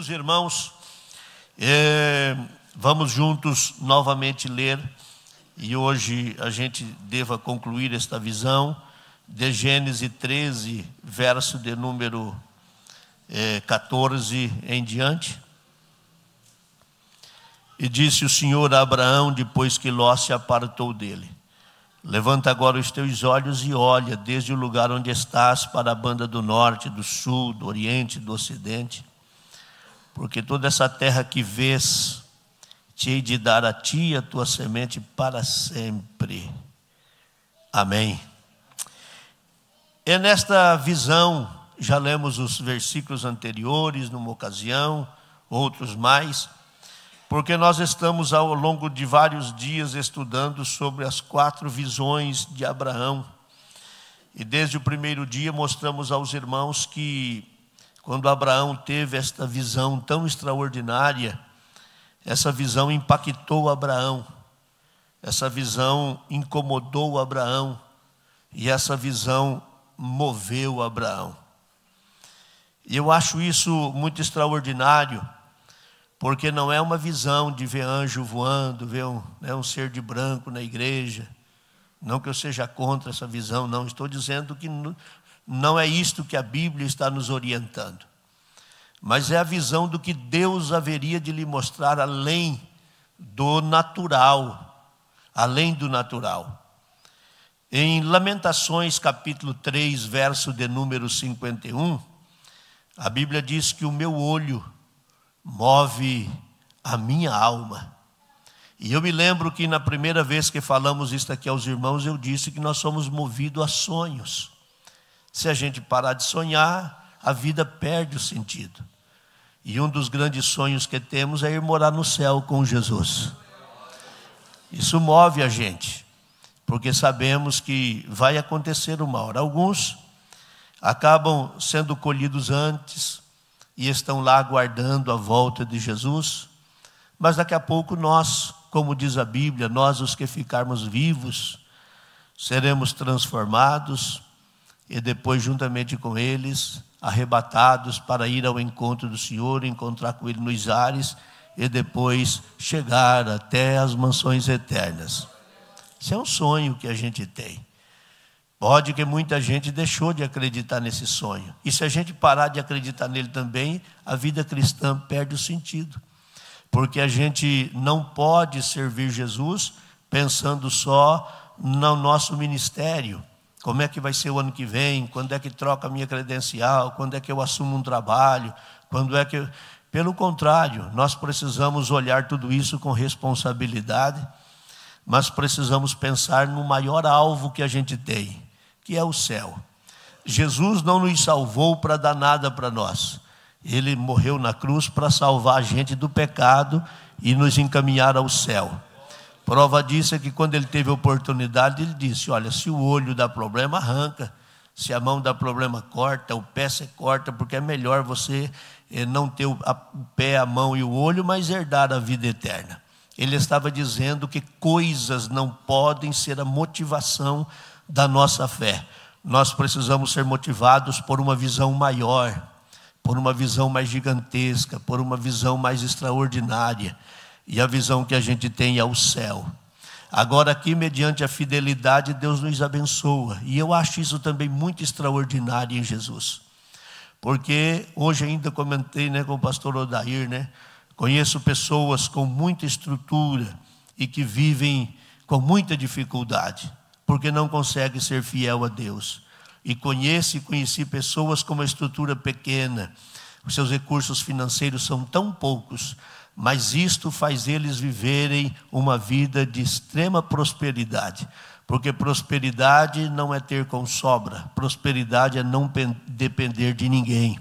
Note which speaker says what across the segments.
Speaker 1: Queridos irmãos, vamos juntos novamente ler, e hoje a gente deva concluir esta visão de Gênesis 13, verso de número 14 em diante. E disse o Senhor a Abraão, depois que Ló se apartou dele: levanta agora os teus olhos e olha desde o lugar onde estás para a banda do norte, do sul, do oriente, do ocidente, porque toda essa terra que vês, te hei de dar a ti e a tua semente para sempre. Amém. E nesta visão, já lemos os versículos anteriores, numa ocasião, outros mais, porque nós estamos ao longo de vários dias estudando sobre as 4 visões de Abraão. E desde o primeiro dia mostramos aos irmãos que quando Abraão teve esta visão tão extraordinária, essa visão impactou Abraão, essa visão incomodou Abraão, e essa visão moveu Abraão. E eu acho isso muito extraordinário, porque não é uma visão de ver anjo voando, ver um ser de branco na igreja. Não que eu seja contra essa visão, não. Estou dizendo que não é isto que a Bíblia está nos orientando. Mas é a visão do que Deus haveria de lhe mostrar além do natural. Além do natural. Em Lamentações capítulo 3, verso de número 51, a Bíblia diz que o meu olho move a minha alma. E eu me lembro que na primeira vez que falamos isso aqui aos irmãos, eu disse que nós somos movidos a sonhos. Se a gente parar de sonhar, a vida perde o sentido. E um dos grandes sonhos que temos é ir morar no céu com Jesus. Isso move a gente, porque sabemos que vai acontecer uma hora. Alguns acabam sendo colhidos antes e estão lá aguardando a volta de Jesus, mas daqui a pouco nós, como diz a Bíblia, nós os que ficarmos vivos, seremos transformados e depois juntamente com eles, arrebatados para ir ao encontro do Senhor, encontrar com Ele nos ares e depois chegar até as mansões eternas. Isso é um sonho que a gente tem. Pode que muita gente deixou de acreditar nesse sonho. E se a gente parar de acreditar nele também, a vida cristã perde o sentido. Porque a gente não pode servir Jesus pensando só no nosso ministério. Como é que vai ser o ano que vem? Quando é que troca a minha credencial? Quando é que eu assumo um trabalho? Quando é que... Pelo contrário, nós precisamos olhar tudo isso com responsabilidade, mas precisamos pensar no maior alvo que a gente tem, que é o céu. Jesus não nos salvou para dar nada para nós. Ele morreu na cruz para salvar a gente do pecado e nos encaminhar ao céu. Prova disso é que quando ele teve a oportunidade, ele disse: olha, se o olho dá problema, arranca. Se a mão dá problema, corta. O pé você corta, porque é melhor você não ter o pé, a mão e o olho, mas herdar a vida eterna. Ele estava dizendo que coisas não podem ser a motivação da nossa fé. Nós precisamos ser motivados por uma visão maior, por uma visão mais gigantesca, por uma visão mais extraordinária. E a visão que a gente tem é o céu. Agora aqui, mediante a fidelidade, Deus nos abençoa. E eu acho isso também muito extraordinário em Jesus. Porque hoje ainda comentei com o pastor Odair, conheço pessoas com muita estrutura e que vivem com muita dificuldade, porque não conseguem ser fiel a Deus. E conheci pessoas com uma estrutura pequena, os seus recursos financeiros são tão poucos, mas isto faz eles viverem uma vida de extrema prosperidade. Porque prosperidade não é ter com sobra, prosperidade é não depender de ninguém.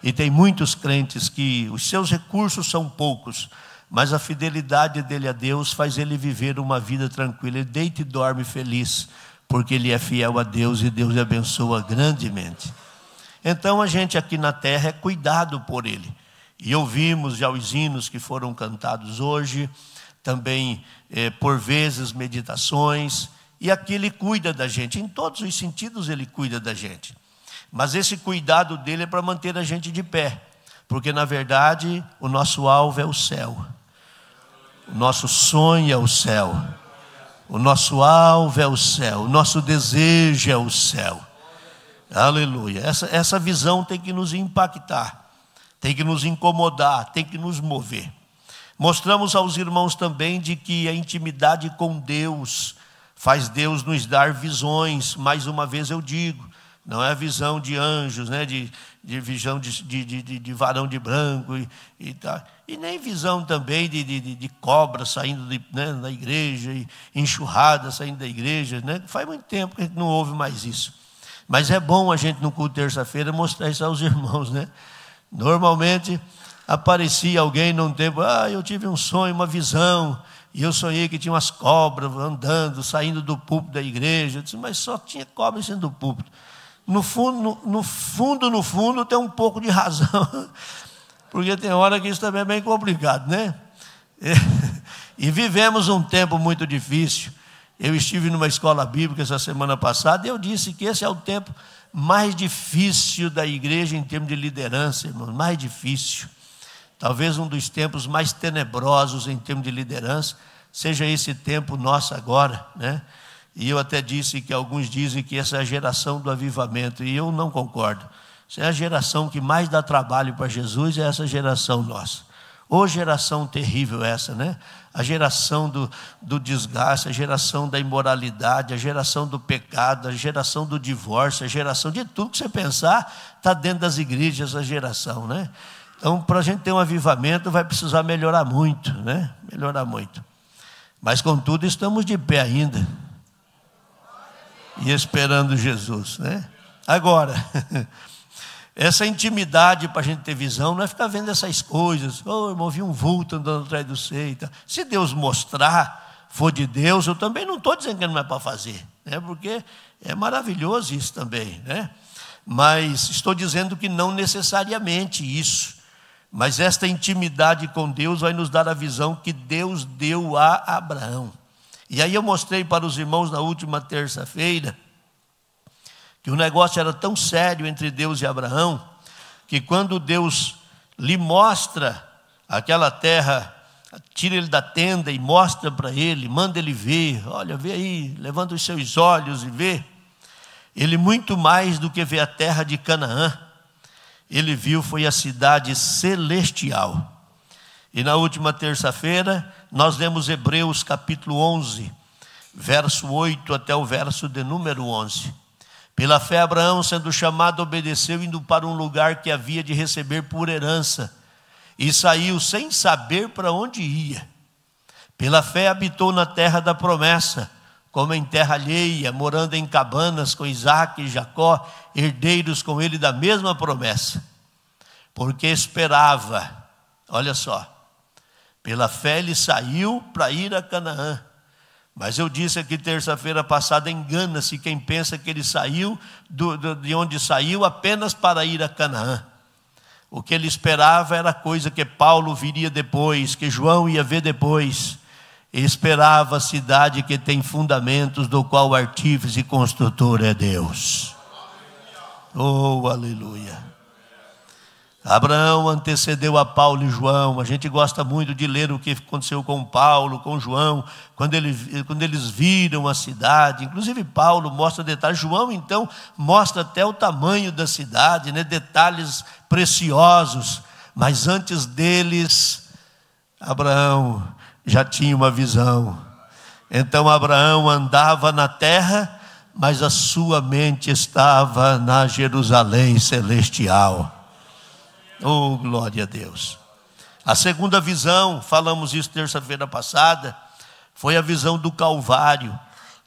Speaker 1: E tem muitos crentes que os seus recursos são poucos, mas a fidelidade dele a Deus faz ele viver uma vida tranquila. Ele deita e dorme feliz, porque ele é fiel a Deus e Deus lhe abençoa grandemente. Então a gente aqui na terra é cuidado por ele. E ouvimos já os hinos que foram cantados hoje, também por vezes meditações, e aqui ele cuida da gente, em todos os sentidos ele cuida da gente. Mas esse cuidado dele é para manter a gente de pé, Porque na verdade o nosso alvo é o céu, o nosso sonho é o céu, o nosso alvo é o céu, o nosso desejo é o céu. Aleluia. Essa visão tem que nos impactar, tem que nos incomodar, tem que nos mover. Mostramos aos irmãos também de que a intimidade com Deus faz Deus nos dar visões. Mais uma vez eu digo, não é a visão de anjos, né? de visão de varão de branco e tal. E nem visão também de cobra saindo né, da igreja, e enxurrada saindo da igreja, né? Faz muito tempo que a gente não ouve mais isso. Mas é bom a gente no culto de terça-feira mostrar isso aos irmãos, né? Normalmente aparecia alguém num tempo, eu tive um sonho, uma visão, e eu sonhei que tinha umas cobras andando, saindo do púlpito da igreja. Eu disse, mas só tinha cobra saindo do púlpito. No fundo tem um pouco de razão, porque tem hora que isso também é bem complicado, né? E vivemos um tempo muito difícil. Eu estive numa escola bíblica essa semana passada e eu disse que esse é o tempo mais difícil da igreja em termos de liderança, irmãos, mais difícil. Talvez um dos tempos mais tenebrosos em termos de liderança seja esse tempo nosso agora, né? E eu até disse que alguns dizem que essa é a geração do avivamento, e eu não concordo. Essa é a geração que mais dá trabalho para Jesus, é essa geração nossa. Ô geração terrível essa, né? A geração do desgaste, a geração da imoralidade, a geração do pecado, a geração do divórcio, a geração de tudo que você pensar, está dentro das igrejas, essa geração, né? Então, para a gente ter um avivamento, vai precisar melhorar muito, né? Melhorar muito. Mas, contudo, estamos de pé ainda. E esperando Jesus, né? Agora, essa intimidade para a gente ter visão, não é ficar vendo essas coisas. Irmão, vi um vulto andando atrás do sei. Se Deus mostrar, for de Deus, eu também não estou dizendo que não é para fazer, né? Porque é maravilhoso isso também, né? Mas estou dizendo que não necessariamente isso. Mas esta intimidade com Deus vai nos dar a visão que Deus deu a Abraão. E aí eu mostrei para os irmãos na última terça-feira que o negócio era tão sério entre Deus e Abraão, que quando Deus lhe mostra aquela terra, tira ele da tenda e mostra para ele, manda ele ver, olha, vê aí, levanta os seus olhos e vê. Ele muito mais do que vê a terra de Canaã, ele viu foi a cidade celestial. E na última terça-feira, nós lemos Hebreus capítulo 11, verso 8 até o verso de número 11. Pela fé, Abraão, sendo chamado, obedeceu, indo para um lugar que havia de receber por herança, e saiu sem saber para onde ia. Pela fé, habitou na terra da promessa, como em terra alheia, morando em cabanas com Isaque e Jacó, herdeiros com ele da mesma promessa. Porque esperava, olha só, pela fé ele saiu para ir a Canaã. Mas eu disse aqui terça-feira passada, engana-se quem pensa que ele saiu de onde saiu apenas para ir a Canaã. O que ele esperava era coisa que Paulo viria depois, que João ia ver depois. Ele esperava a cidade que tem fundamentos, do qual o artífice e construtor é Deus. Oh, aleluia. Abraão antecedeu a Paulo e João. A gente gosta muito de ler o que aconteceu com Paulo, com João, quando eles viram a cidade. Inclusive Paulo mostra detalhes, João então mostra até o tamanho da cidade, né? Detalhes preciosos. Mas antes deles, Abraão já tinha uma visão. Então Abraão andava na terra, mas a sua mente estava na Jerusalém celestial. Oh, glória a Deus. A segunda visão, falamos isso terça-feira passada, foi a visão do Calvário.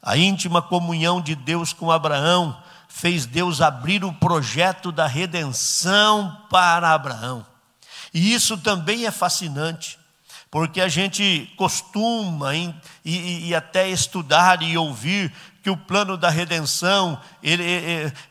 Speaker 1: A íntima comunhão de Deus com Abraão fez Deus abrir o projeto da redenção para Abraão. E isso também é fascinante, porque a gente costuma e até estudar e ouvir que o plano da redenção,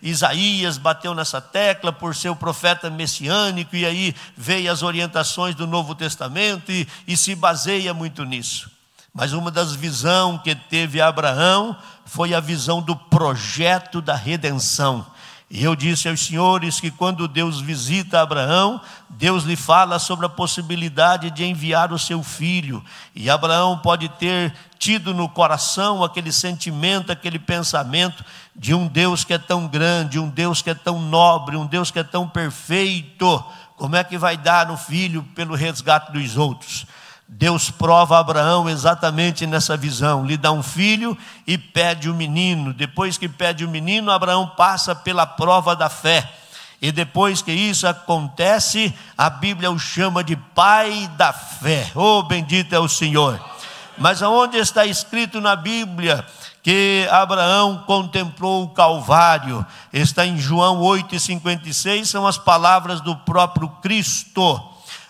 Speaker 1: Isaías bateu nessa tecla por ser o profeta messiânico, e aí veio as orientações do Novo Testamento e se baseia muito nisso. Mas uma das visões que teve Abraão foi a visão do projeto da redenção. E eu disse aos senhores que quando Deus visita Abraão, Deus lhe fala sobre a possibilidade de enviar o seu filho. E Abraão pode ter tido no coração aquele sentimento, aquele pensamento de um Deus que é tão grande, um Deus que é tão nobre, um Deus que é tão perfeito. Como é que vai dar um filho pelo resgate dos outros? Deus prova a Abraão exatamente nessa visão, lhe dá um filho e pede o menino. Depois que pede o menino, Abraão passa pela prova da fé. E depois que isso acontece, a Bíblia o chama de pai da fé. Oh, bendito é o Senhor. Mas aonde está escrito na Bíblia que Abraão contemplou o Calvário? Está em João 8,56, são as palavras do próprio Cristo.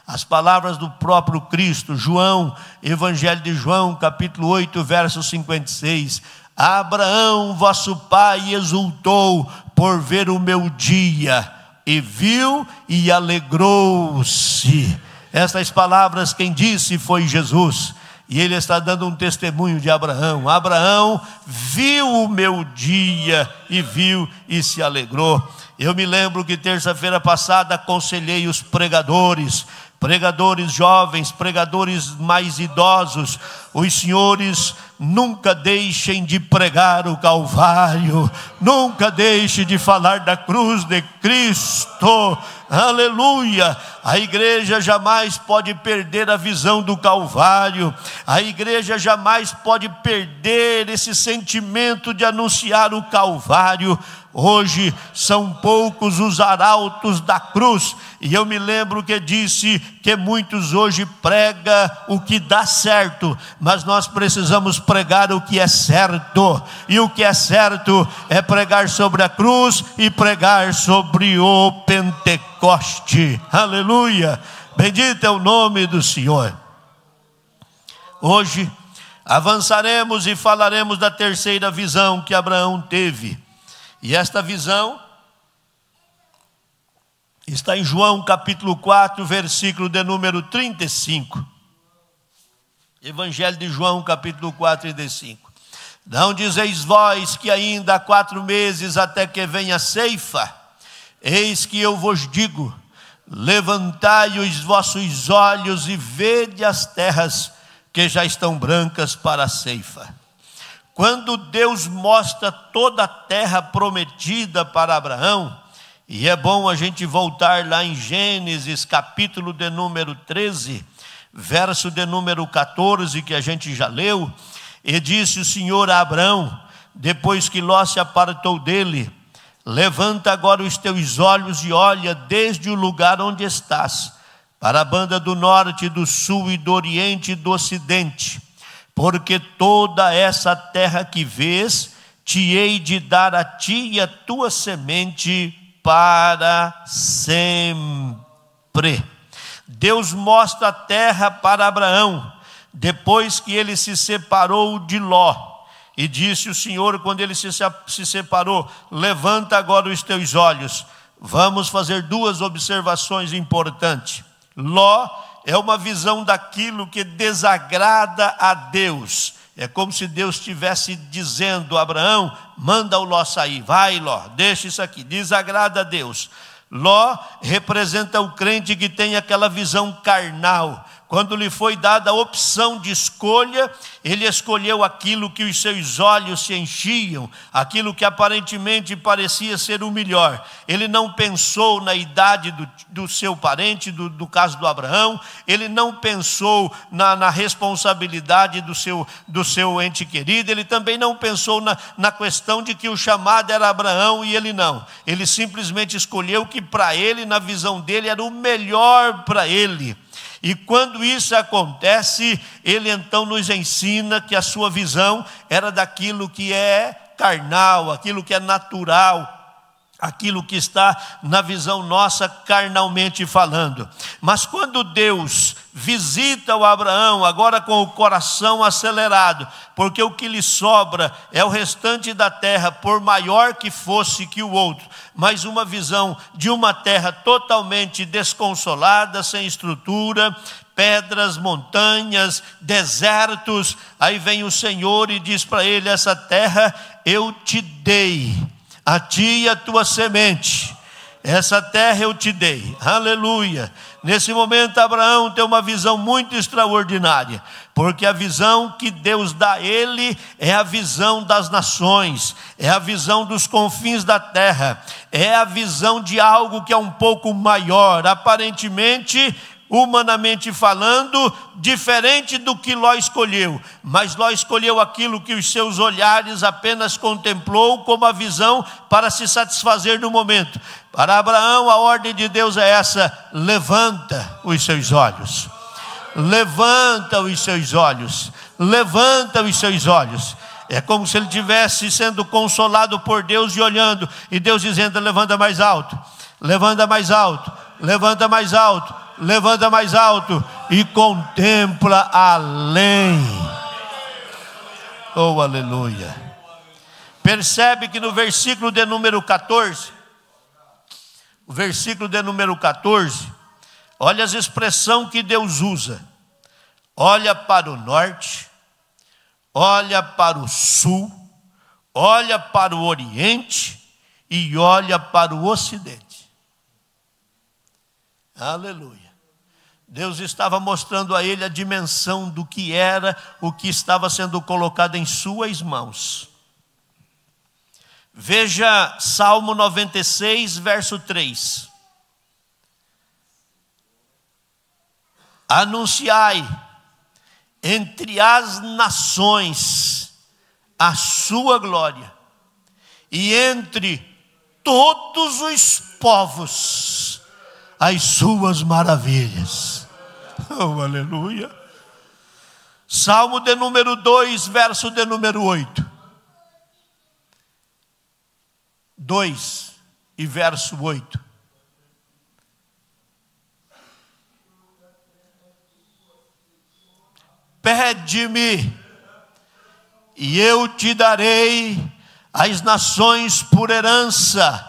Speaker 1: As palavras do próprio Cristo. João, Evangelho de João, capítulo 8, verso 56. Abraão, vosso pai, exultou por ver o meu dia, e viu e alegrou-se. Estas palavras quem disse foi Jesus. E ele está dando um testemunho de Abraão. Abraão viu o meu dia, e viu e se alegrou. Eu me lembro que terça-feira passada aconselhei os pregadores jovens, pregadores mais idosos. Os senhores nunca deixem de pregar o Calvário, nunca deixem de falar da cruz de Cristo. Aleluia! A igreja jamais pode perder a visão do Calvário. A igreja jamais pode perder esse sentimento de anunciar o Calvário. Hoje são poucos os arautos da cruz, e eu me lembro que disse que muitos hoje pregam o que dá certo, mas nós precisamos pregar o que é certo, e o que é certo é pregar sobre a cruz e pregar sobre o Pentecoste. Aleluia! Bendito é o nome do Senhor. Hoje avançaremos e falaremos da terceira visão que Abraão teve. E esta visão está em João capítulo 4, versículo de número 35. Evangelho de João capítulo 4, 35. Não dizeis vós que ainda há 4 meses até que venha a ceifa? Eis que eu vos digo, levantai os vossos olhos e vede as terras que já estão brancas para a ceifa. Quando Deus mostra toda a terra prometida para Abraão, e é bom a gente voltar lá em Gênesis, capítulo de número 13, verso de número 14, que a gente já leu, e disse o Senhor a Abraão, depois que Ló se apartou dele, levanta agora os teus olhos e olha desde o lugar onde estás, para a banda do norte, do sul e do oriente e do ocidente, porque toda essa terra que vês, te hei de dar a ti e a tua semente para sempre. Deus mostra a terra para Abraão, depois que ele se separou de Ló. E disse o Senhor, quando ele se separou, levanta agora os teus olhos. Vamos fazer 2 observações importantes. Ló é uma visão daquilo que desagrada a Deus. É como se Deus estivesse dizendo a Abraão, manda o Ló sair, vai Ló, deixa isso aqui, desagrada a Deus. Ló representa o crente que tem aquela visão carnal. Quando lhe foi dada a opção de escolha, ele escolheu aquilo que os seus olhos se enchiam, aquilo que aparentemente parecia ser o melhor. Ele não pensou na idade do seu parente, do caso do Abraão, ele não pensou na responsabilidade do seu ente querido, ele também não pensou na questão de que o chamado era Abraão e ele não. Ele simplesmente escolheu o que para ele, na visão dele, era o melhor para ele. E quando isso acontece, ele então nos ensina que a sua visão era daquilo que é carnal, aquilo que é natural, aquilo que está na visão nossa carnalmente falando. Mas quando Deus visita o Abraão, agora com o coração acelerado, porque o que lhe sobra é o restante da terra, por maior que fosse que o outro, mas uma visão de uma terra totalmente desconsolada, sem estrutura, pedras, montanhas, desertos. Aí vem o Senhor e diz para ele, essa terra eu te dei. a ti e a tua semente. Essa terra eu te dei. Aleluia. Nesse momento Abraão tem uma visão muito extraordinária, porque a visão que Deus dá a ele é a visão das nações, é a visão dos confins da terra, é a visão de algo que é um pouco maior, aparentemente, humanamente falando, diferente do que Ló escolheu. Mas Ló escolheu aquilo que os seus olhares apenas contemplou como a visão para se satisfazer no momento. Para Abraão a ordem de Deus é essa: levanta os seus olhos. Levanta os seus olhos. Levanta os seus olhos. É como se ele estivesse sendo consolado por Deus e olhando, e Deus dizendo: levanta mais alto, levanta mais alto, levanta mais alto, levanta mais alto e contempla além. Oh, aleluia. Percebe que no versículo de número 14, o versículo de número 14, olha as expressões que Deus usa. Olha para o norte, olha para o sul, olha para o oriente e olha para o ocidente. Aleluia. Deus estava mostrando a ele a dimensão do que era o que estava sendo colocado em suas mãos. Veja Salmo 96, verso 3. Anunciai entre as nações a sua glória, e entre todos os povos as suas maravilhas. Oh, aleluia. Salmo de número 2, verso de número 8. 2 e verso 8. Pede-me, e eu te darei as nações por herança,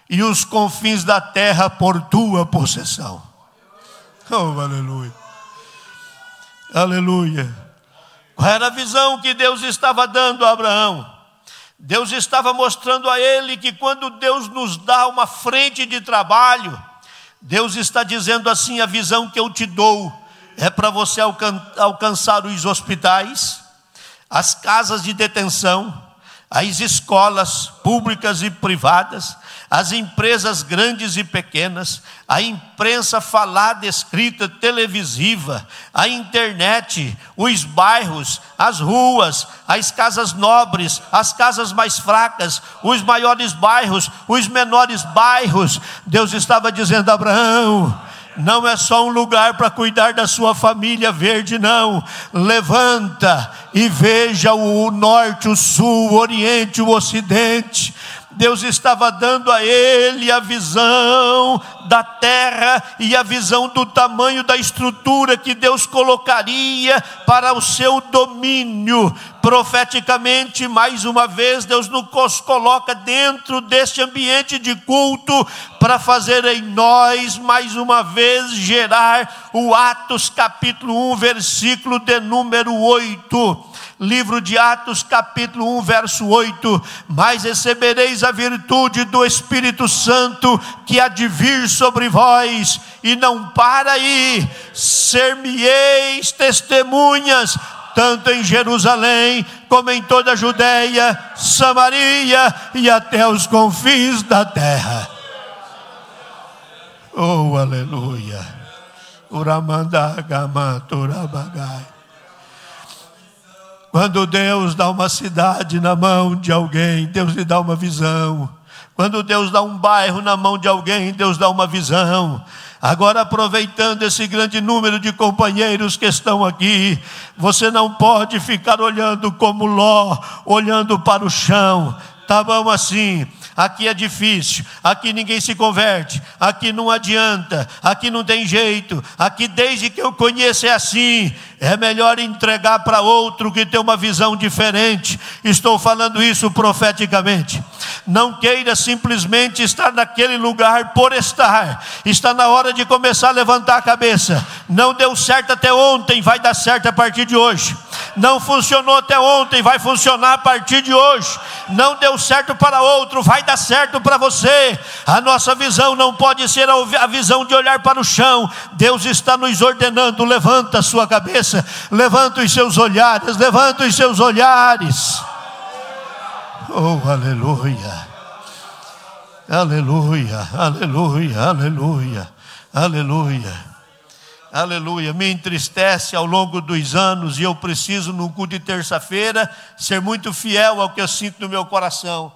Speaker 1: e os confins da terra por tua possessão. Oh, aleluia. Aleluia. Qual era a visão que Deus estava dando a Abraão? Deus estava mostrando a ele que quando Deus nos dá uma frente de trabalho, Deus está dizendo assim: a visão que eu te dou é para você alcançar os hospitais, as casas de detenção, as escolas públicas e privadas, as empresas grandes e pequenas, a imprensa falada, escrita, televisiva, a internet, os bairros, as ruas, as casas nobres, as casas mais fracas, os maiores bairros, os menores bairros. Deus estava dizendo a Abraão: não é só um lugar para cuidar da sua família verde, não. Levanta e veja o norte, o sul, o oriente, o ocidente. Deus estava dando a ele a visão da terra e a visão do tamanho da estrutura que Deus colocaria para o seu domínio. Profeticamente, mais uma vez, Deus nos coloca dentro deste ambiente de culto para fazer em nós, mais uma vez, gerar o Atos capítulo 1, versículo de número 8. Livro de Atos, capítulo 1, verso 8. Mas recebereis a virtude do Espírito Santo que há de vir sobre vós, e não para aí, ser-me-eis testemunhas, tanto em Jerusalém, como em toda a Judeia, Samaria e até os confins da terra. Oh, aleluia. Uramandagamaturabagay. Quando Deus dá uma cidade na mão de alguém, Deus lhe dá uma visão. Quando Deus dá um bairro na mão de alguém, Deus dá uma visão. Agora, aproveitando esse grande número de companheiros que estão aqui, você não pode ficar olhando como Ló, olhando para o chão. Tá bom assim, aqui é difícil, aqui ninguém se converte, aqui não adianta, aqui não tem jeito, aqui desde que eu conheço é assim. É melhor entregar para outro que tem uma visão diferente. Estou falando isso profeticamente. Não queira simplesmente estar naquele lugar por estar. Está na hora de começar a levantar a cabeça. Não deu certo até ontem, vai dar certo a partir de hoje. Não funcionou até ontem, vai funcionar a partir de hoje. Não deu certo para outro, vai dar certo para você. A nossa visão não pode ser a visão de olhar para o chão. Deus está nos ordenando: levanta a sua cabeça, levanta os seus olhares, levanta os seus olhares. Oh, aleluia, aleluia, aleluia, aleluia, aleluia. Aleluia, me entristece ao longo dos anos, e eu preciso, no culto de terça-feira, ser muito fiel ao que eu sinto no meu coração.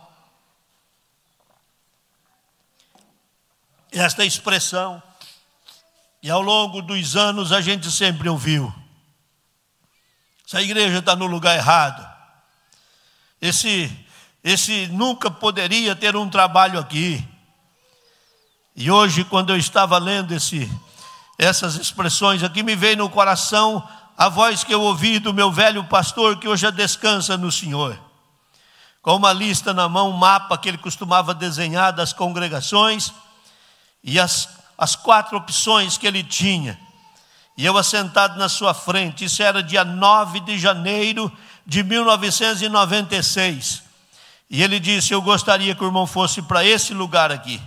Speaker 1: Esta expressão, e ao longo dos anos a gente sempre ouviu: essa igreja está no lugar errado, esse nunca poderia ter um trabalho aqui. E hoje, quando eu estava lendo essas expressões aqui, me veio no coração a voz que eu ouvi do meu velho pastor, que hoje já descansa no Senhor, com uma lista na mão, um mapa que ele costumava desenhar das congregações, e as 4 opções que ele tinha, e eu assentado na sua frente. Isso era dia 9 de janeiro de 1996, e ele disse: eu gostaria que o irmão fosse para esse lugar aqui.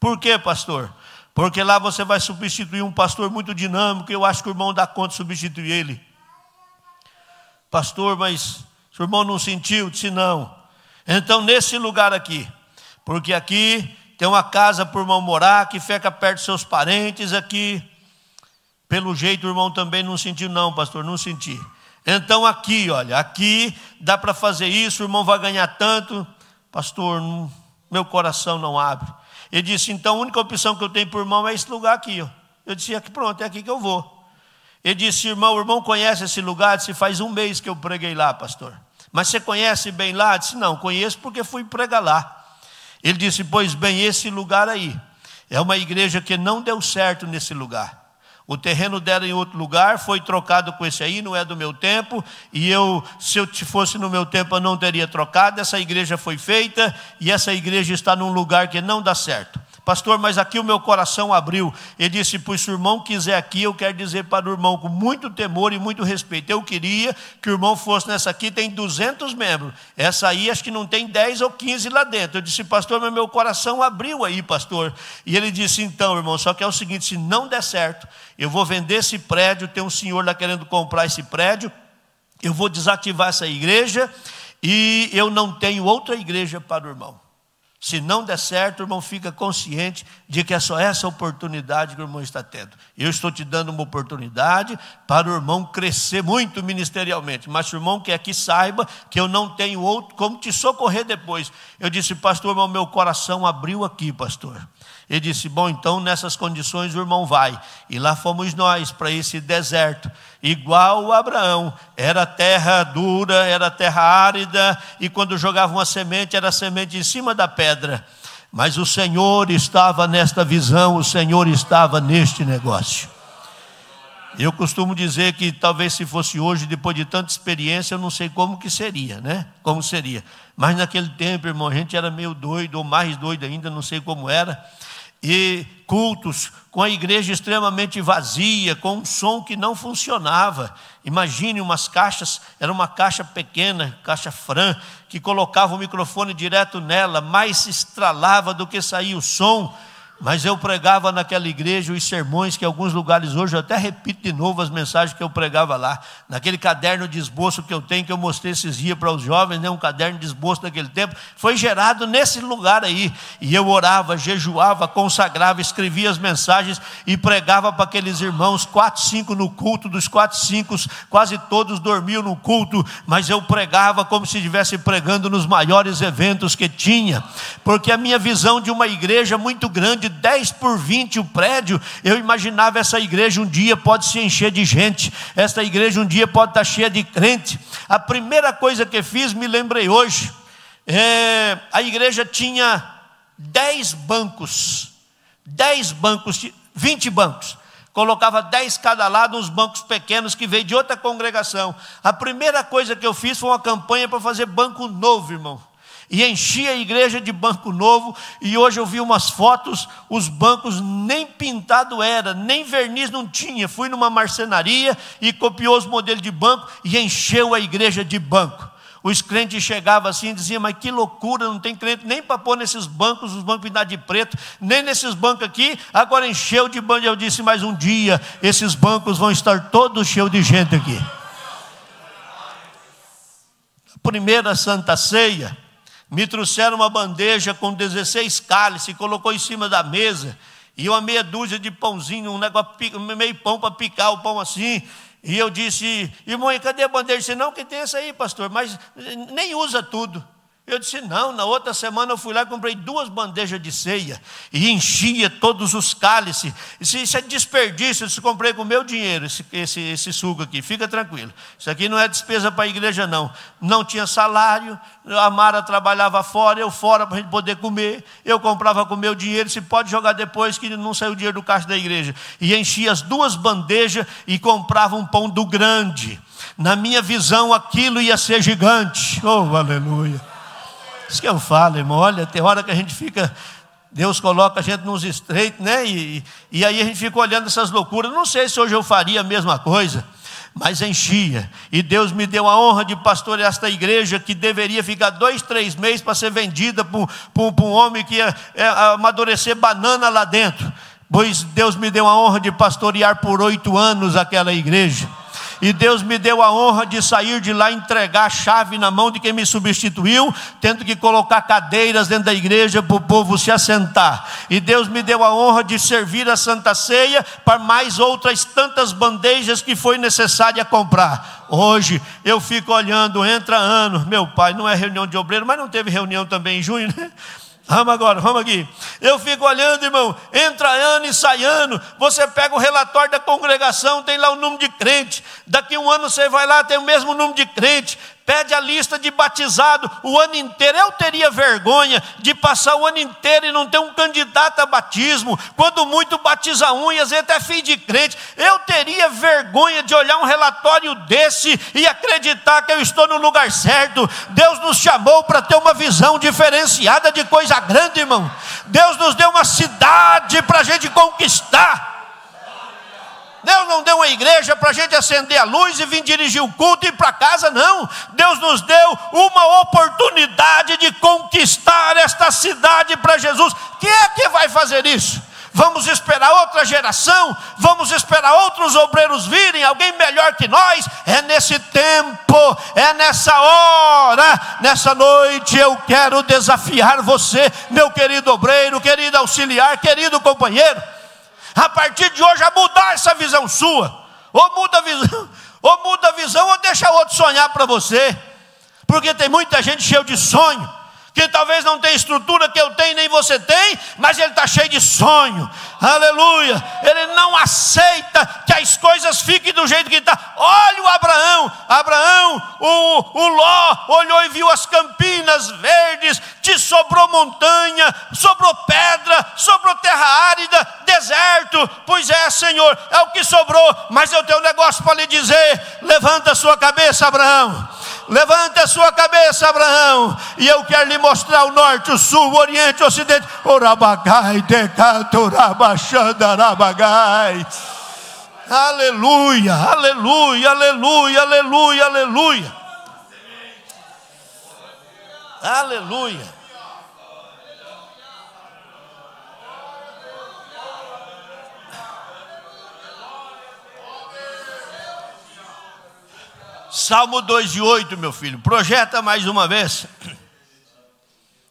Speaker 1: Por quê, pastor? Porque lá você vai substituir um pastor muito dinâmico, e eu acho que o irmão dá conta de substituir ele. Pastor, mas o irmão não sentiu? Disse: não. Então, nesse lugar aqui, porque aqui tem uma casa para o irmão morar, que fica perto dos seus parentes aqui. Pelo jeito o irmão também não sentiu. Não, pastor, não senti. Então aqui, olha, aqui dá para fazer isso, o irmão vai ganhar tanto. Pastor, meu coração não abre. Ele disse: então a única opção que eu tenho para o irmão é esse lugar aqui, ó. Eu disse: aqui, pronto, é aqui que eu vou. Ele disse: o irmão conhece esse lugar? Disse: faz um mês que eu preguei lá, pastor. Mas você conhece bem lá? Disse: não, conheço porque fui pregar lá. Ele disse: pois bem, esse lugar aí é uma igreja que não deu certo nesse lugar. O terreno dela em outro lugar, foi trocado com esse aí, não é do meu tempo, e se eu fosse no meu tempo, eu não teria trocado. Essa igreja foi feita, e essa igreja está num lugar que não dá certo. Pastor, mas aqui o meu coração abriu. Ele disse: pois se o irmão quiser aqui, eu quero dizer para o irmão com muito temor e muito respeito, eu queria que o irmão fosse nessa aqui, tem 200 membros. Essa aí acho que não tem 10 ou 15 lá dentro. Eu disse: pastor, mas meu coração abriu aí, pastor. E ele disse: então, irmão, só que é o seguinte, se não der certo, eu vou vender esse prédio, tem um senhor lá querendo comprar esse prédio, eu vou desativar essa igreja, e eu não tenho outra igreja para o irmão. Se não der certo, o irmão fica consciente de que é só essa oportunidade que o irmão está tendo. Eu estou te dando uma oportunidade para o irmão crescer muito ministerialmente. Mas se o irmão quer que saiba que eu não tenho outro como te socorrer depois. Eu disse: pastor, irmão, meu coração abriu aqui, pastor. Ele disse: bom, então nessas condições o irmão vai. E lá fomos nós para esse deserto, igual a Abraão. Era terra dura, era terra árida, e quando jogavam uma semente, era semente em cima da pedra. Mas o Senhor estava nesta visão, o Senhor estava neste negócio. Eu costumo dizer que talvez se fosse hoje, depois de tanta experiência, eu não sei como que seria, né? Como seria. Mas naquele tempo, irmão, a gente era meio doido, ou mais doido ainda, não sei como era. E cultos com a igreja extremamente vazia, com um som que não funcionava. Imagine umas caixas, era uma caixa pequena, caixa Fran, que colocava o microfone direto nela, mais estralava do que saía o som. Mas eu pregava naquela igreja os sermões que em alguns lugares hoje eu até repito de novo as mensagens que eu pregava lá. Naquele caderno de esboço que eu tenho, que eu mostrei esses dias para os jovens, né, um caderno de esboço daquele tempo, foi gerado nesse lugar aí. E eu orava, jejuava, consagrava, escrevia as mensagens e pregava para aqueles irmãos, 4, 5 no culto. Dos 4, 5, quase todos dormiam no culto, mas eu pregava como se estivesse pregando nos maiores eventos que tinha. Porque a minha visão de uma igreja muito grande, 10 por 20 o prédio, eu imaginava essa igreja um dia pode se encher de gente, essa igreja um dia pode estar cheia de crente. A primeira coisa que fiz, me lembrei hoje, a igreja tinha 10 bancos, 20 bancos, colocava 10 cada lado, uns bancos pequenos que veio de outra congregação. A primeira coisa que eu fiz foi uma campanha para fazer banco novo, irmão. e enchia a igreja de banco novo. E hoje eu vi umas fotos, os bancos nem pintado era, nem verniz não tinha. Fui numa marcenaria e copiou os modelos de banco e encheu a igreja de banco. Os crentes chegavam assim e diziam: mas que loucura, não tem crente nem para pôr nesses bancos, os bancos pintados de preto, nem nesses bancos aqui, agora encheu de banco. Eu disse: mas um dia esses bancos vão estar todos cheios de gente aqui. Primeira Santa Ceia, me trouxeram uma bandeja com 16 cálices, colocou em cima da mesa, e uma meia dúzia de pãozinho, um negócio, meio pão para picar o pão assim. E eu disse: irmão, cadê a bandeja? Ele disse: não, que tem essa aí, pastor, mas nem usa tudo. Eu disse: não, na outra semana eu fui lá e comprei 2 bandejas de ceia e enchia todos os cálices. Isso é desperdício. Eu disse: comprei com o meu dinheiro esse suco aqui, fica tranquilo. Isso aqui não é despesa para a igreja, não. Não tinha salário, a Mara trabalhava fora, eu fora para a gente poder comer. Eu comprava com o meu dinheiro, se pode jogar depois que não saiu o dinheiro do caixa da igreja. E enchia as 2 bandejas e comprava um pão do grande. Na minha visão aquilo ia ser gigante. Oh, aleluia. Isso que eu falo, irmão, olha, tem hora que a gente fica, Deus coloca a gente nos estreitos, né? E aí a gente fica olhando essas loucuras. Não sei se hoje eu faria a mesma coisa, mas enchia. E Deus me deu a honra de pastorear esta igreja, que deveria ficar 2, 3 meses para ser vendida para um homem que ia amadurecer banana lá dentro. Pois Deus me deu a honra de pastorear por 8 anos aquela igreja. E Deus me deu a honra de sair de lá e entregar a chave na mão de quem me substituiu, tendo que colocar cadeiras dentro da igreja para o povo se assentar. E Deus me deu a honra de servir a Santa Ceia para mais outras tantas bandejas que foi necessária comprar. Hoje eu fico olhando, entra ano, meu pai, não é reunião de obreiro, mas não teve reunião também em junho, né? Vamos agora, vamos aqui. Eu fico olhando, irmão, entra ano e sai ano. Você pega o relatório da congregação, tem lá o número de crente. Daqui um ano você vai lá, tem o mesmo número de crente. Pede a lista de batizado o ano inteiro. Eu teria vergonha de passar o ano inteiro e não ter um candidato a batismo. Quando muito batiza um e às vezes até filho de crente. Eu teria vergonha de olhar um relatório desse e acreditar que eu estou no lugar certo. Deus nos chamou para ter uma visão diferenciada de coisa grande, irmão. Deus nos deu uma cidade para a gente conquistar. Deus não deu uma igreja para a gente acender a luz e vir dirigir o culto e ir para casa, não. Deus nos deu uma oportunidade de conquistar esta cidade para Jesus. Quem é que vai fazer isso? Vamos esperar outra geração? Vamos esperar outros obreiros virem? Alguém melhor que nós? É nesse tempo, é nessa hora, nessa noite eu quero desafiar você, meu querido obreiro, querido auxiliar, querido companheiro, a partir de hoje a mudar essa visão sua. Ou muda a visão, ou deixa outro sonhar para você. Porque tem muita gente cheia de sonho, que talvez não tenha estrutura que eu tenho, nem você tem, mas ele está cheio de sonho. Aleluia. Ele não aceita que as coisas fiquem do jeito que está. Olha o Abraão, o Ló olhou e viu as campinas verdes, te sobrou montanha, sobrou pedra, sobrou terra árida, deserto. Pois é, Senhor, é o que sobrou, mas eu tenho um negócio para lhe dizer. Levanta a sua cabeça, Abraão. Levante a sua cabeça, Abraão, e eu quero lhe mostrar o norte, o sul, o oriente, o ocidente. Orabagai, decatorabachandarabagai. Aleluia, aleluia, aleluia, aleluia, aleluia. Aleluia. Salmo 2:8, meu filho, projeta mais uma vez.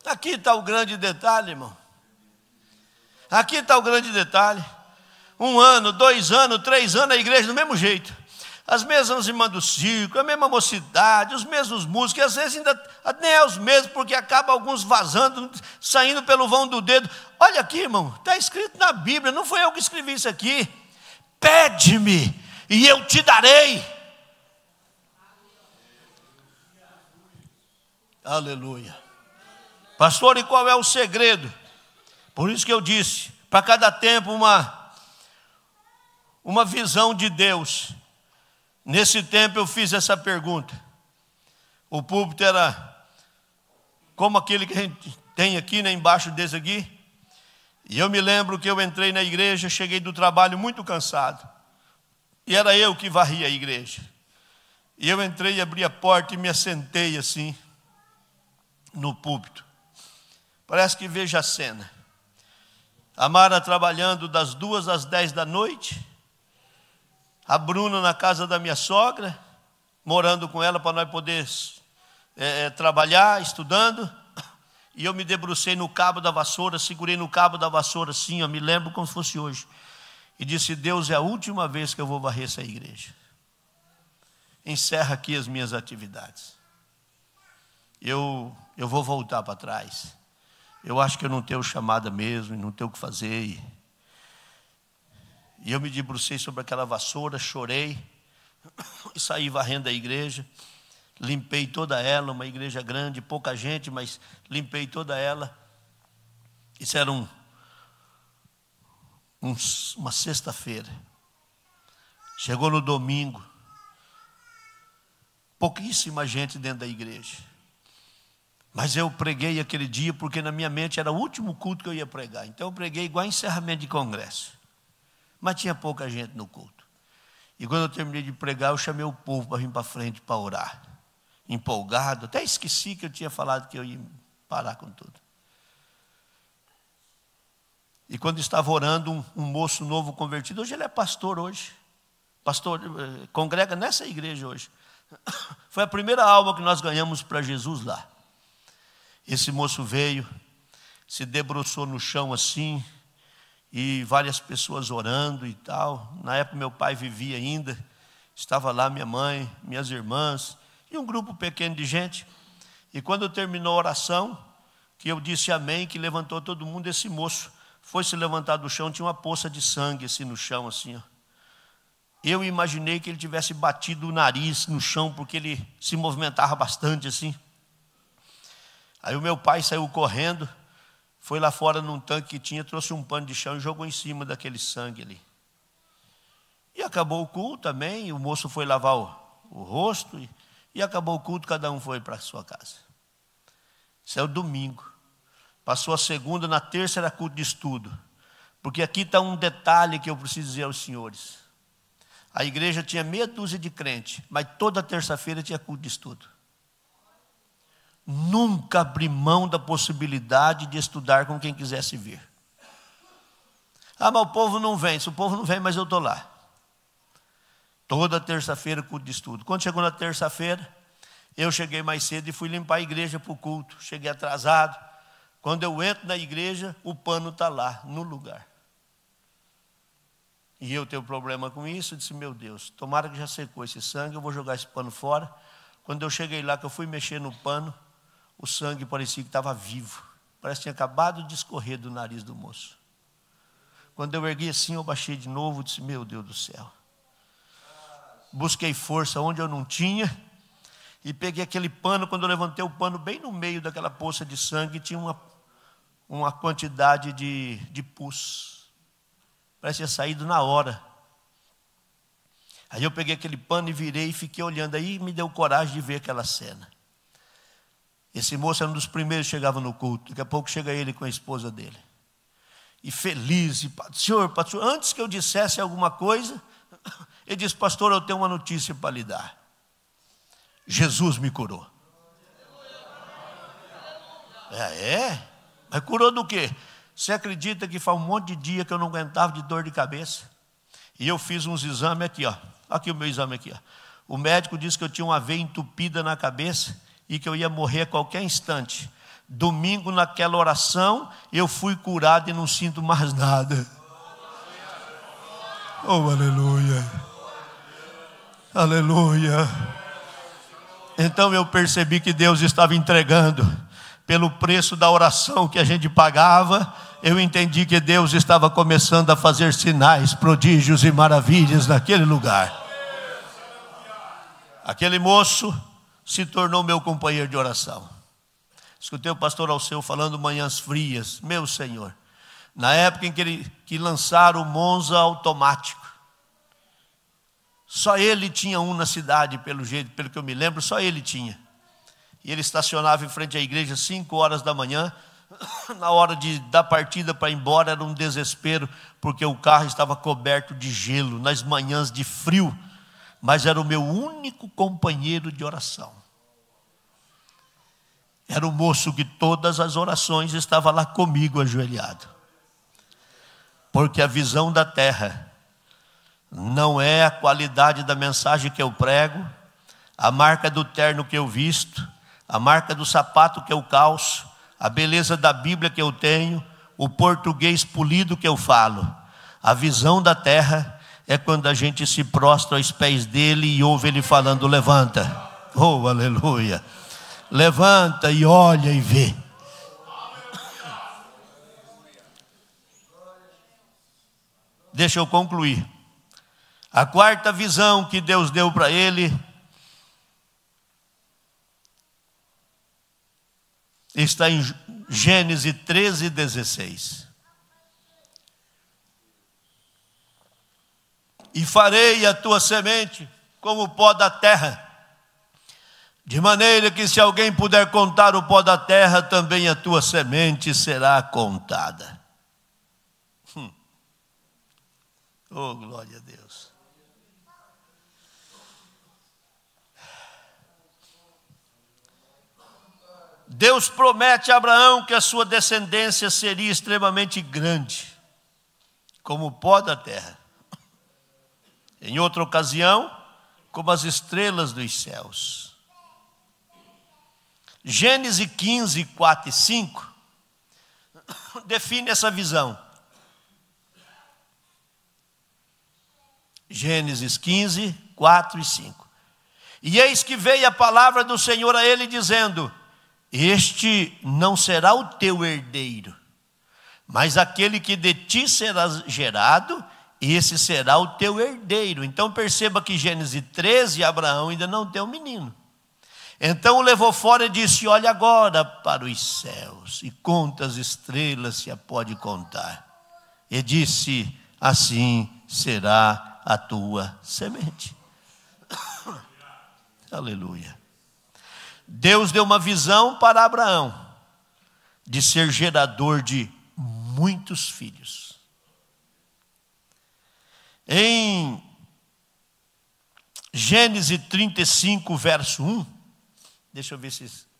Speaker 1: Aqui está o grande detalhe, irmão. Aqui está o grande detalhe. 1 ano, 2 anos, 3 anos, a igreja do mesmo jeito. As mesmas irmãs do circo, a mesma mocidade, os mesmos músicos, e às vezes ainda nem é os mesmos, porque acaba alguns vazando, saindo pelo vão do dedo. Olha aqui, irmão, está escrito na Bíblia, não foi eu que escrevi isso aqui. Pede-me e eu te darei. Aleluia. Pastor, e qual é o segredo? Por isso que eu disse, para cada tempo uma visão de Deus. Nesse tempo eu fiz essa pergunta. O púlpito era como aquele que a gente tem aqui, né, embaixo desse aqui. E eu me lembro que eu entrei na igreja, cheguei do trabalho muito cansado. E era eu que varria a igreja. E eu entrei, abri a porta e me assentei assim, no púlpito. Parece que vejo a cena. A Mara trabalhando das 2 às 10 da noite. A Bruna na casa da minha sogra, morando com ela para nós poder trabalhar, estudando. E eu me debrucei no cabo da vassoura, segurei no cabo da vassoura assim, eu me lembro como se fosse hoje. E disse: Deus, é a última vez que eu vou varrer essa igreja. Encerra aqui as minhas atividades. Eu vou voltar para trás. Eu acho que eu não tenho chamada mesmo, não tenho o que fazer. E eu me debrucei sobre aquela vassoura, chorei e saí varrendo a igreja. Limpei toda ela, uma igreja grande, pouca gente, mas limpei toda ela. Isso era uma sexta-feira. Chegou no domingo, pouquíssima gente dentro da igreja. Mas eu preguei aquele dia porque na minha mente era o último culto que eu ia pregar. Então eu preguei igual encerramento de congresso. Mas tinha pouca gente no culto. E quando eu terminei de pregar, eu chamei o povo para vir para frente para orar. Empolgado, até esqueci que eu tinha falado que eu ia parar com tudo. E quando estava orando, um moço novo convertido, hoje ele é pastor hoje. Pastor, congrega nessa igreja hoje. Foi a primeira alma que nós ganhamos para Jesus lá. Esse moço veio, se debruçou no chão assim, e várias pessoas orando e tal. Na época meu pai vivia ainda, estava lá minha mãe, minhas irmãs, e um grupo pequeno de gente. E quando terminou a oração, que eu disse amém, que levantou todo mundo, esse moço foi se levantar do chão, tinha uma poça de sangue assim no chão, assim, ó. Eu imaginei que ele tivesse batido o nariz no chão, porque ele se movimentava bastante assim. Aí o meu pai saiu correndo, foi lá fora num tanque que tinha, trouxe um pano de chão e jogou em cima daquele sangue ali. E acabou o culto também, o moço foi lavar o rosto, e acabou o culto, cada um foi para a sua casa. Isso é o domingo. Passou a segunda, na terça era culto de estudo. Porque aqui está um detalhe que eu preciso dizer aos senhores. A igreja tinha meia dúzia de crentes, mas toda terça-feira tinha culto de estudo. Nunca abri mão da possibilidade de estudar com quem quisesse vir. Ah, mas o povo não vem. Se o povo não vem, mas eu estou lá. Toda terça-feira culto de estudo. Quando chegou na terça-feira, eu cheguei mais cedo e fui limpar a igreja para o culto. Cheguei atrasado. Quando eu entro na igreja, o pano está lá, no lugar. E eu tenho problema com isso. Eu disse: meu Deus, tomara que já secou esse sangue, eu vou jogar esse pano fora. Quando eu cheguei lá, que eu fui mexer no pano, o sangue parecia que estava vivo. Parece que tinha acabado de escorrer do nariz do moço. Quando eu ergui assim, eu baixei de novo e disse: meu Deus do céu. Busquei força onde eu não tinha. E peguei aquele pano. Quando eu levantei o pano, bem no meio daquela poça de sangue, tinha uma quantidade de pus. Parece que tinha saído na hora. Aí eu peguei aquele pano e virei e fiquei olhando. Aí me deu coragem de ver aquela cena. Esse moço era um dos primeiros que chegava no culto. Daqui a pouco chega ele com a esposa dele. E feliz. Senhor, pastor, antes que eu dissesse alguma coisa, ele disse: pastor, eu tenho uma notícia para lhe dar. Jesus me curou. Mas curou do quê? Você acredita que faz um monte de dia que eu não aguentava de dor de cabeça? E eu fiz uns exames aqui, ó. Aqui o meu exame aqui, ó. O médico disse que eu tinha uma veia entupida na cabeça e que eu ia morrer a qualquer instante. Domingo, naquela oração, eu fui curado e não sinto mais nada. Oh, aleluia. Aleluia. Então eu percebi que Deus estava entregando. Pelo preço da oração que a gente pagava, eu entendi que Deus estava começando a fazer sinais, prodígios e maravilhas naquele lugar. Aquele moço se tornou meu companheiro de oração. Escutei o pastor Alceu falando manhãs frias. Meu Senhor, na época em que lançaram o Monza automático, só ele tinha um na cidade, pelo que eu me lembro, só ele tinha. e ele estacionava em frente à igreja 5 horas da manhã. Na hora da partida para ir embora era um desespero, porque o carro estava coberto de gelo, nas manhãs de frio, mas era o meu único companheiro de oração. Era o moço que todas as orações estava lá comigo ajoelhado. Porque a visão da terra não é a qualidade da mensagem que eu prego, a marca do terno que eu visto, a marca do sapato que eu calço, a beleza da Bíblia que eu tenho, o português polido que eu falo. A visão da terra é quando a gente se prostra aos pés dele e ouve ele falando: levanta, oh aleluia, levanta e olha e vê. Deixa eu concluir. A quarta visão que Deus deu para ele está em Gênesis 13:16. E farei a tua semente como o pó da terra, de maneira que se alguém puder contar o pó da terra, também a tua semente será contada. Oh, glória a Deus. Deus promete a Abraão que a sua descendência seria extremamente grande, como o pó da terra. Em outra ocasião, como as estrelas dos céus. Gênesis 15, 4 e 5 define essa visão. Gênesis 15, 4 e 5. E eis que veio a palavra do Senhor a ele, dizendo: este não será o teu herdeiro, mas aquele que de ti será gerado, esse será o teu herdeiro. Então perceba que Gênesis 13, Abraão ainda não tem um menino. Então o levou fora e disse: olha agora para os céus e conta as estrelas, se a pode contar. E disse: assim será a tua semente. Aleluia. Deus deu uma visão para Abraão de ser gerador de muitos filhos. Em Gênesis 35, verso 1, deixa eu ver se...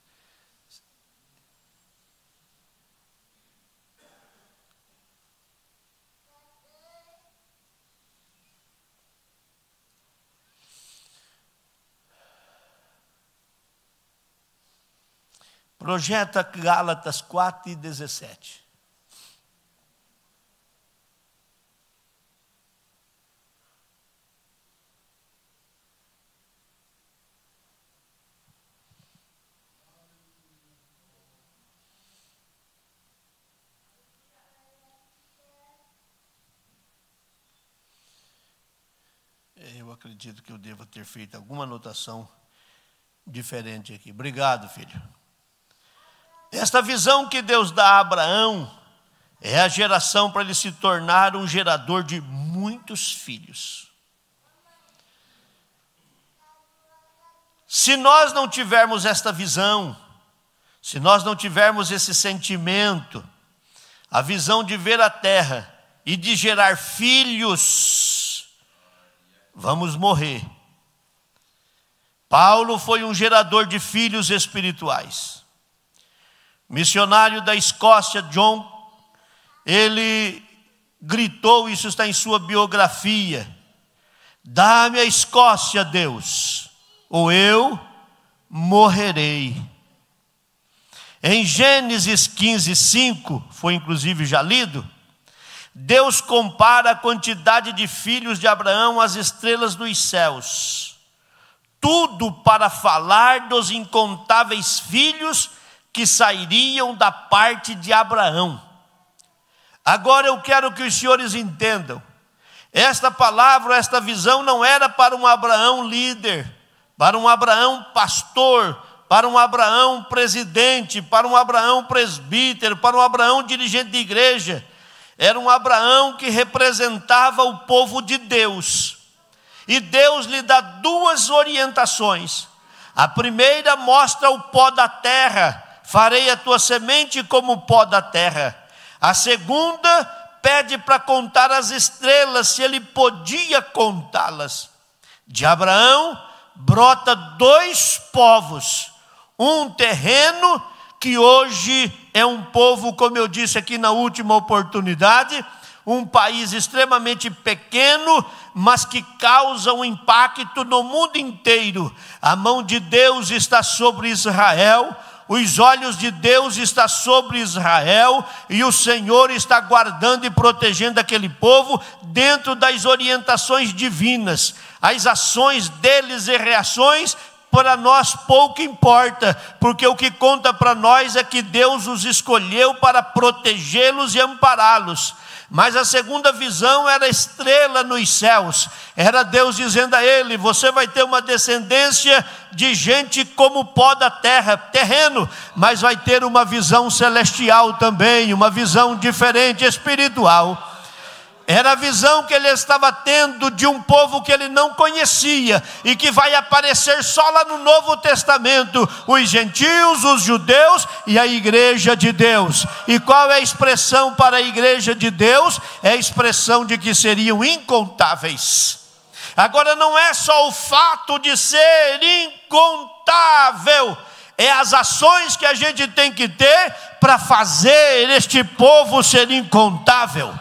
Speaker 1: Projeta Gálatas 4 e 17. Eu acredito que eu devo ter feito alguma anotação diferente aqui. Obrigado, filho. Esta visão que Deus dá a Abraão é a geração para ele se tornar um gerador de muitos filhos. Se nós não tivermos esta visão, se nós não tivermos esse sentimento, a visão de ver a terra e de gerar filhos, vamos morrer. Paulo foi um gerador de filhos espirituais. Missionário da Escócia, John, ele gritou, isso está em sua biografia: dá-me a Escócia, Deus, ou eu morrerei. Em Gênesis 15, 5, foi inclusive já lido, Deus compara a quantidade de filhos de Abraão às estrelas dos céus. Tudo para falar dos incontáveis filhos que sairiam da parte de Abraão. Agora eu quero que os senhores entendam. Esta palavra, esta visão não era para um Abraão líder, para um Abraão pastor, para um Abraão presidente, para um Abraão presbítero, para um Abraão dirigente de igreja. Era um Abraão que representava o povo de Deus. E Deus lhe dá duas orientações. A primeira mostra o pó da terra, farei a tua semente como o pó da terra. A segunda pede para contar as estrelas, se ele podia contá-las. De Abraão brota 2 povos, um terreno que hoje é um povo, como eu disse aqui na última oportunidade, um país extremamente pequeno, mas que causa um impacto no mundo inteiro. A mão de Deus está sobre Israel, os olhos de Deus estão sobre Israel, e o Senhor está guardando e protegendo aquele povo dentro das orientações divinas. As ações deles e reações para nós pouco importa, porque o que conta para nós é que Deus os escolheu para protegê-los e ampará-los. Mas a segunda visão era a estrela nos céus, era Deus dizendo a ele: você vai ter uma descendência de gente como o pó da terra, terreno, mas vai ter uma visão celestial também, uma visão diferente, espiritual. Era a visão que ele estava tendo de um povo que ele não conhecia e que vai aparecer só lá no Novo Testamento: os gentios, os judeus e a igreja de Deus. E qual é a expressão para a igreja de Deus? É a expressão de que seriam incontáveis. Agora, não é só o fato de ser incontável, é as ações que a gente tem que ter para fazer este povo ser incontável.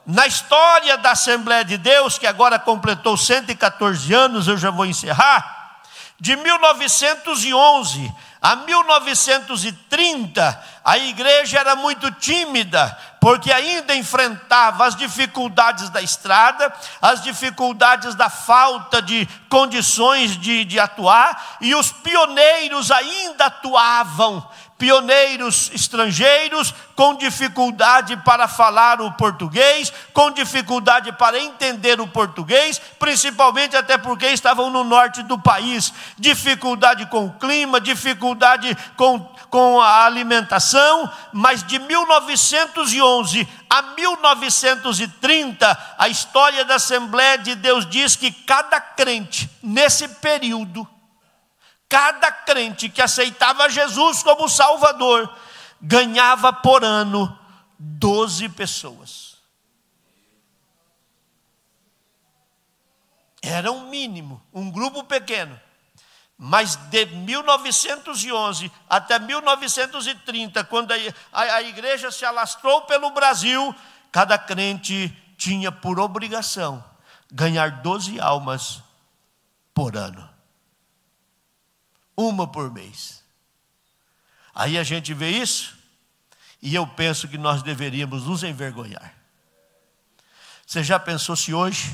Speaker 1: Na história da Assembleia de Deus, que agora completou 114 anos, eu já vou encerrar, de 1911 a 1930, a igreja era muito tímida, porque ainda enfrentava as dificuldades da estrada, as dificuldades da falta de condições de atuar, e os pioneiros ainda atuavam. Pioneiros estrangeiros com dificuldade para falar o português, com dificuldade para entender o português, principalmente até porque estavam no norte do país, dificuldade com o clima, dificuldade com a alimentação. Mas de 1911 a 1930, a história da Assembleia de Deus diz que cada crente nesse período, cada crente que aceitava Jesus como Salvador, ganhava por ano 12 pessoas. Era um mínimo, um grupo pequeno. Mas de 1911 até 1930, quando a igreja se alastrou pelo Brasil, cada crente tinha por obrigação ganhar 12 almas por ano. Uma por mês. Aí a gente vê isso, e eu penso que nós deveríamos nos envergonhar. Você já pensou se hoje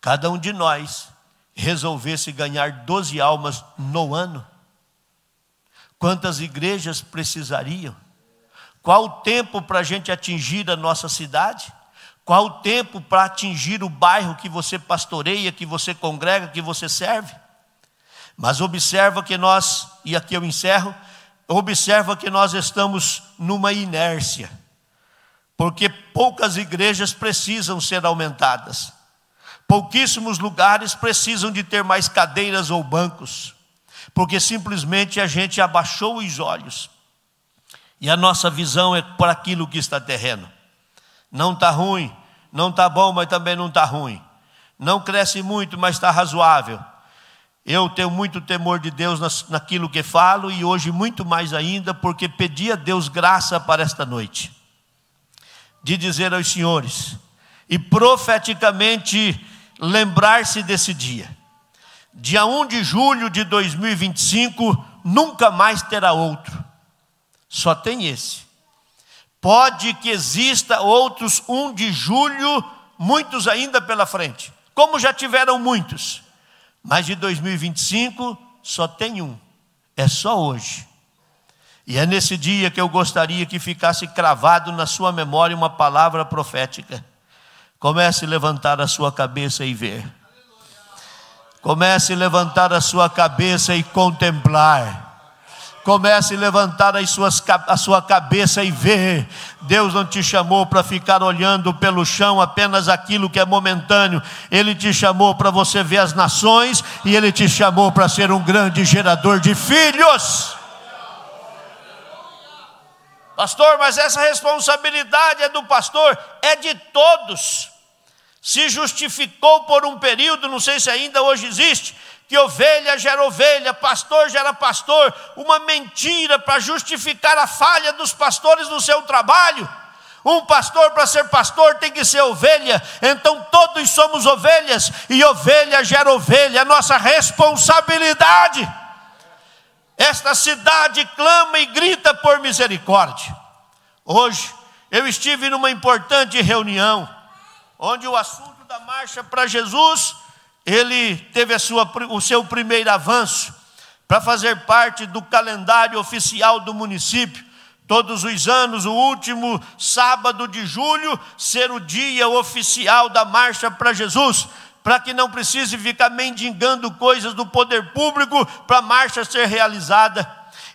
Speaker 1: cada um de nós resolvesse ganhar 12 almas no ano? Quantas igrejas precisariam? Qual o tempo para a gente atingir a nossa cidade? Qual o tempo para atingir o bairro que você pastoreia, que você congrega, que você serve? Mas observa que nós, e aqui eu encerro, observa que nós estamos numa inércia, porque poucas igrejas precisam ser aumentadas, pouquíssimos lugares precisam de ter mais cadeiras ou bancos, porque simplesmente a gente abaixou os olhos, e a nossa visão é por aquilo que está terreno. Não está ruim, não está bom, mas também não está ruim, não cresce muito, mas está razoável. Eu tenho muito temor de Deus naquilo que falo, e hoje muito mais ainda, porque pedi a Deus graça para esta noite, de dizer aos senhores, e profeticamente lembrar-se desse dia. Dia 1 de julho de 2025, nunca mais terá outro, só tem esse. Pode que exista outros 1 de julho, muitos ainda pela frente, como já tiveram muitos. Mas de 2025 só tem um, é só hoje. E é nesse dia que eu gostaria que ficasse cravado na sua memória uma palavra profética. Comece a levantar a sua cabeça e ver. Comece a levantar a sua cabeça e contemplar. Comece a levantar a sua cabeça e ver. Deus não te chamou para ficar olhando pelo chão apenas aquilo que é momentâneo. Ele te chamou para você ver as nações, e Ele te chamou para ser um grande gerador de filhos. Pastor, mas essa responsabilidade é do pastor? É de todos. Se justificou por um período, não sei se ainda hoje existe, que ovelha gera ovelha, pastor gera pastor, uma mentira para justificar a falha dos pastores no seu trabalho. Um pastor, para ser pastor, tem que ser ovelha. Então todos somos ovelhas, e ovelha gera ovelha, é nossa responsabilidade. Esta cidade clama e grita por misericórdia. Hoje eu estive numa importante reunião, onde o assunto da Marcha para Jesus, ele teve o seu primeiro avanço para fazer parte do calendário oficial do município. Todos os anos, o último sábado de julho ser o dia oficial da Marcha para Jesus, para que não precise ficar mendigando coisas do poder público para a marcha ser realizada.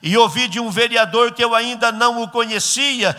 Speaker 1: E ouvi de um vereador que eu ainda não o conhecia,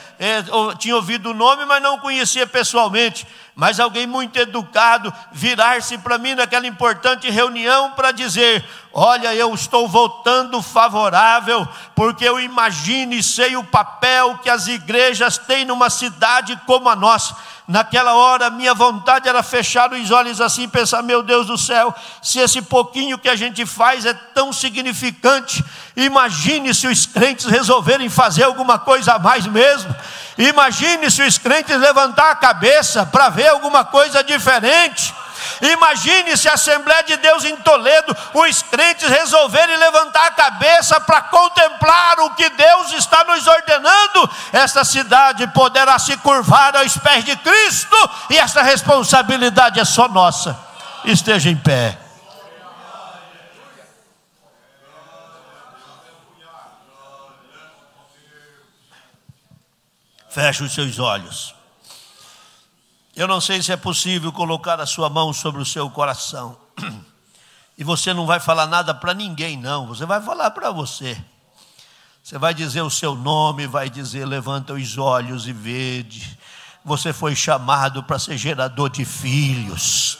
Speaker 1: tinha ouvido o nome, mas não o conhecia pessoalmente, mas alguém muito educado, virar-se para mim naquela importante reunião para dizer: olha, eu estou votando favorável, porque eu imagino e sei o papel que as igrejas têm numa cidade como a nossa. Naquela hora, minha vontade era fechar os olhos assim e pensar: meu Deus do céu, se esse pouquinho que a gente faz é tão significante, imagine se os crentes resolverem fazer alguma coisa a mais mesmo. Imagine se os crentes levantar a cabeça para ver alguma coisa diferente. Imagine se a Assembleia de Deus em Toledo, os crentes resolverem levantar a cabeça para contemplar o que Deus está nos ordenando. Esta cidade poderá se curvar aos pés de Cristo, e essa responsabilidade é só nossa. Esteja em pé. Feche os seus olhos. Eu não sei se é possível colocar a sua mão sobre o seu coração. E você não vai falar nada para ninguém, não. Você vai falar para você. Você vai dizer o seu nome, vai dizer: levanta os olhos e vede. Você foi chamado para ser gerador de filhos.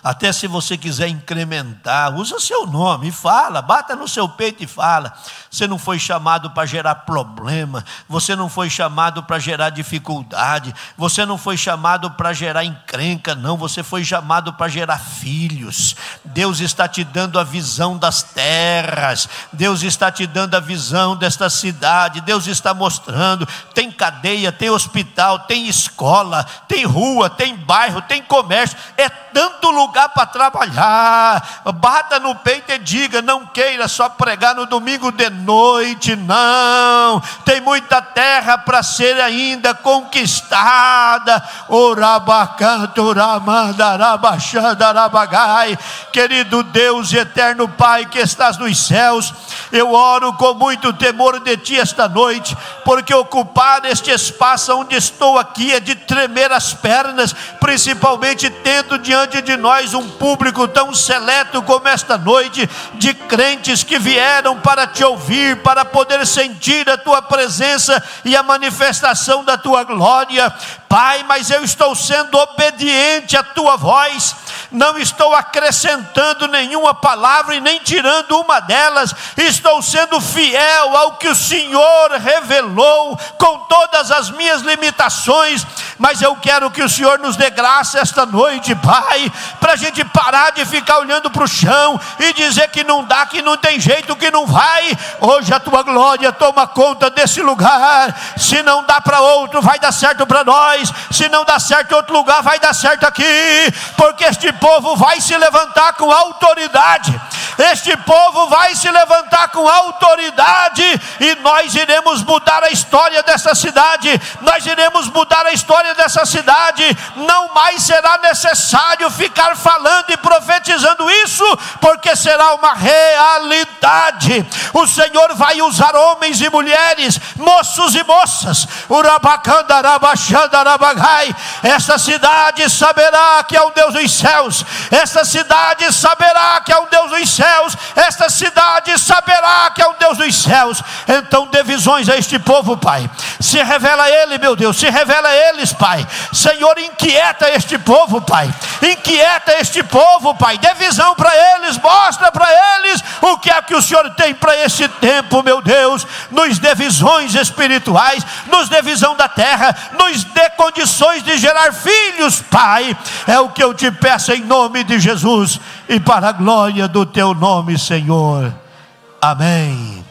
Speaker 1: Até se você quiser incrementar, usa seu nome e fala, bata no seu peito e fala. Você não foi chamado para gerar problema, você não foi chamado para gerar dificuldade, você não foi chamado para gerar encrenca, não, você foi chamado para gerar filhos. Deus está te dando a visão das terras, Deus está te dando a visão desta cidade, Deus está mostrando: tem cadeia, tem hospital, tem escola, tem rua, tem bairro, tem comércio, é tanto lugar para trabalhar. Bata no peito e diga: não queira só pregar no domingo de noite, não, tem muita terra para ser ainda conquistada. Querido Deus e eterno Pai que estás nos céus, eu oro com muito temor de Ti esta noite, porque ocupar este espaço onde estou aqui é de tremer as pernas, principalmente tendo diante de nós um público tão seleto como esta noite, de crentes que vieram para Te ouvir, para poder sentir a Tua presença e a manifestação da Tua glória. Pai, mas eu estou sendo obediente à Tua voz, não estou acrescentando nenhuma palavra e nem tirando uma delas, estou sendo fiel ao que o Senhor revelou, com todas as minhas limitações. Mas eu quero que o Senhor nos dê graça esta noite, Pai, para a gente parar de ficar olhando para o chão e dizer que não dá, que não tem jeito, que não vai. Hoje a Tua glória toma conta desse lugar. Se não dá para outro, vai dar certo para nós. Se não dá certo em outro lugar, vai dar certo aqui, porque este povo vai se levantar com autoridade. Este povo vai se levantar com autoridade, e nós iremos mudar a história dessa cidade. Nós iremos mudar a história dessa cidade. Não mais será necessário ficar falando e profetizando isso, porque será uma realidade. O Senhor vai usar homens e mulheres, moços e moças, Esta cidade saberá que é o Deus dos céus. Esta cidade saberá que é o Deus dos céus. Esta cidade saberá que é o Deus dos céus. Então dê visões a este povo, Pai. Se revela a ele, meu Deus, se revela a eles, Pai. Senhor, inquieta este povo, Pai. Inquieta este povo, Pai. Dê visão para eles, mostra para eles o que é que o Senhor tem para esse tempo, meu Deus. Nos dê visões espirituais, nos dê visão da terra, nos dê condições de gerar filhos, Pai. É o que eu te peço em nome de Jesus e para a glória do teu nome, Senhor. Amém.